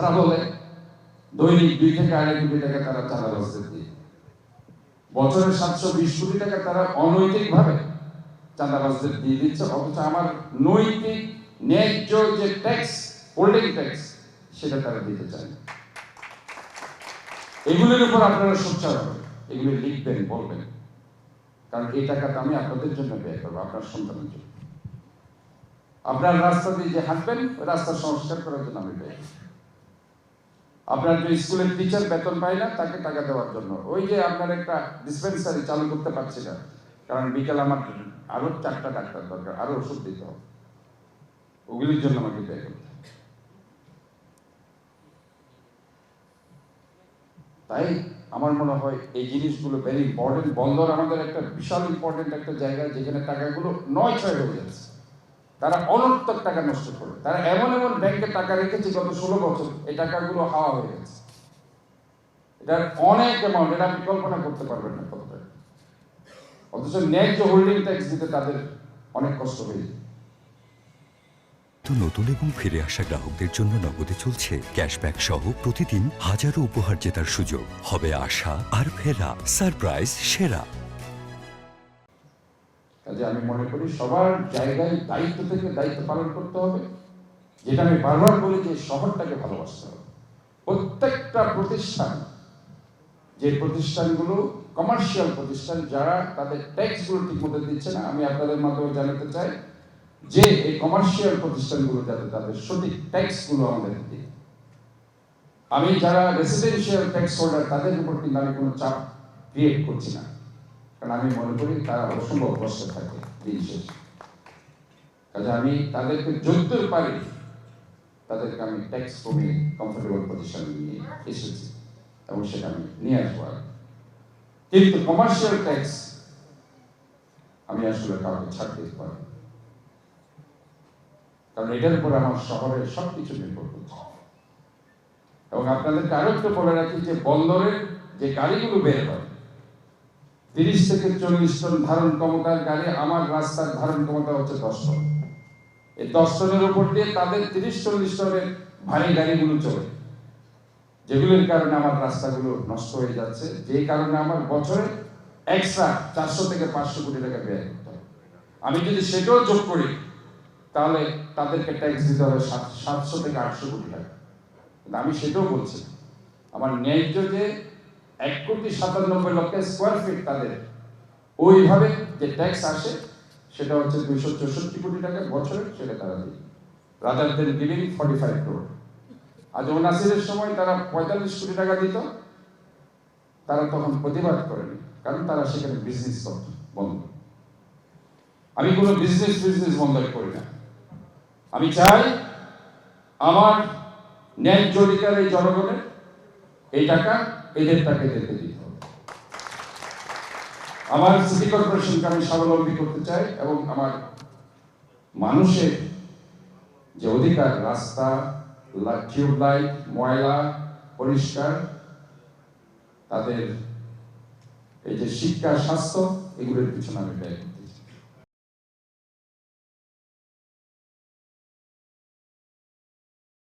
তারা বলে দৈনিক 2 থেকে 2.5 কোটি টাকা তারা চাঁদাবাজদের দিয়ে, বছরে 720 কোটি টাকা তারা অনৈতিকভাবে চাঁদাবাজদের দিয়ে দিচ্ছে, অথচ আমার নৈতিক ন্যায্য যে ট্যাক্স, হোল্ডিং ট্যাক্স, সেটা তারা দিতে চায় না। এগুলোর উপর আপনারা সোচ্চার হবেন, এগুলো লিখবেন, বলবেন, কারণ এই টাকাটা আমি আপনাদের জন্য ব্যয় করবো, আপনার সন্তানের জন্য। আপনার রাস্তা দিয়ে যে হাঁটবেন, ওই রাস্তা সংস্কার করার জন্য আমি ব্যয় করবো। আপনার যে স্কুলের টিচার বেতন পায় না, তাকে টাকা দেওয়ার জন্য। ওই যে আপনার একটা ডিসপেন্সারি চালু করতে পারছি না, কারণ বিকেল আমার আরো 4টা ডাক্তার দরকার, আরো ওষুধ দিতে হবে, ওগুলির জন্য আমাকে ব্যয় করতে হবে। তাই আমার মনে হয় এই জিনিসগুলো ভেরি ইম্পর্টেন্ট। বন্দর আমাদের একটা বিশাল ইম্পর্টেন্ট একটা জায়গা, যেখানে টাকাগুলো নয় ছয় হয়ে যাচ্ছে। তারা অনর্থক টাকা নষ্ট করে, তারা এমন এমন ব্যাংকে টাকা রেখেছে গত 16 বছর, এই টাকাগুলো হাওয়া হয়ে গেছে। এটার অনেক অ্যামাউন্ট, এটা আপনি কল্পনা করতে পারবেন না কতটা। অথচ ন্যায্য হোল্ডিং ট্যাক্স দিতে তাদের অনেক কষ্ট হয়ে যায়। তো নতুন এবং ফিরে আসা গ্রাহকদের জন্য নগদে চলছে ক্যাশব্যাক সহ প্রতিদিন হাজারো উপহার জেতার সুযোগ। হবে আশা আর ফেরা, সারপ্রাইজ সেরা। কাজে আমি মনে করি সবার জায়গায় দায়িত্ব থেকে দায়িত্ব পালন করতে হবে। যেটা আমি বারবার বলি যে শহরটাকে ভালোবাসতে হবে। প্রত্যেকটা প্রতিষ্ঠান, যে প্রতিষ্ঠানগুলো কমার্শিয়াল প্রতিষ্ঠান, যারা তাদের ট্যাক্সগুলো ঠিক মতো দিচ্ছে না, আমি আপনাদের মাধ্যমে জানাতে চাই যে এই কমার্শিয়াল প্রতিষ্ঠানগুলো যাতে তাদের সঠিক ট্যাক্সগুলো আমাদের দিই। আমি যারা রেসিডেন্সিয়াল ট্যাক্স হোল্ডার, তাদের উপর কিন্তু আমি কোনো চাপ ক্রিয়েট করছি না, কারণ আমি মনে করি তারা অসম্ভব কষ্টে থাকে দিন শেষে। কাজে আমি তাদেরকে যতদূর পারি তাদেরকে আমি ট্যাক্স কমিয়ে কমফোর্টেবল পজিশন নিয়ে এসেছি, এবং সেটা আমি নিয়ে আসবো। কিন্তু কমার্শিয়াল ট্যাক্স আমি আসলে কাউকে ছাড় দিতে পারি, কারণ এটার উপর আমার শহরের সবকিছু নির্ভর করছে। এবং আপনাদেরকে আরো একটু বলে রাখি যে বন্দরের যে গাড়িগুলো বের হয়, 30 থেকে 40 টন ধারণ ক্ষমতার গাড়ি, আমার রাস্তার ধারণ ক্ষমতা হচ্ছে 10 টন। এই 10 টনের উপর দিয়ে তাদের 30-40 টনের ভারী গাড়িগুলো চলে, যেগুলোর কারণে আমার রাস্তাগুলো নষ্ট হয়ে যাচ্ছে, যে কারণে আমার বছরে এক্সট্রা 400 থেকে 500 কোটি টাকা ব্যয় করতে হবে। আমি যদি সেটাও যোগ করি, তাহলে তাদেরকে ট্যাক্স দিতে হবে 700 থেকে 800 কোটি টাকা। কিন্তু আমি সেটাও বলছি, আমার ন্যায্য যে 1,97,00,000 স্কোয়ার ফিট তাদের ওইভাবে যে ট্যাক্স আসে, সেটা হচ্ছে 264 কোটি টাকা বছরে, সেটা তারা দিই, রাদার দেন গিভিং 45 crore। আজ ওনাসিরের সময় তারা 45 কোটি টাকা দিত, তারা তখন প্রতিবাদ করেনি, কারণ তারা সেখানে বিজনেস করত বন্ধ। আমি কোনো বিজনেস বন্ধ করি না। আমি চাই আমার ন্যায্য অধিকার এই জনগণের, এই টাকা এদের টাকা এদেরকে দিতে হবে। আমার সিটি কর্পোরেশনকে আমি স্বাবলম্বী করতে চাই, এবং আমার মানুষের যে অধিকার, রাস্তা, টিউবলাইট, ময়লা পরিষ্কার, তাদের এই যে শিক্ষা, স্বাস্থ্য, এগুলোর পিছনে আমি ব্যয়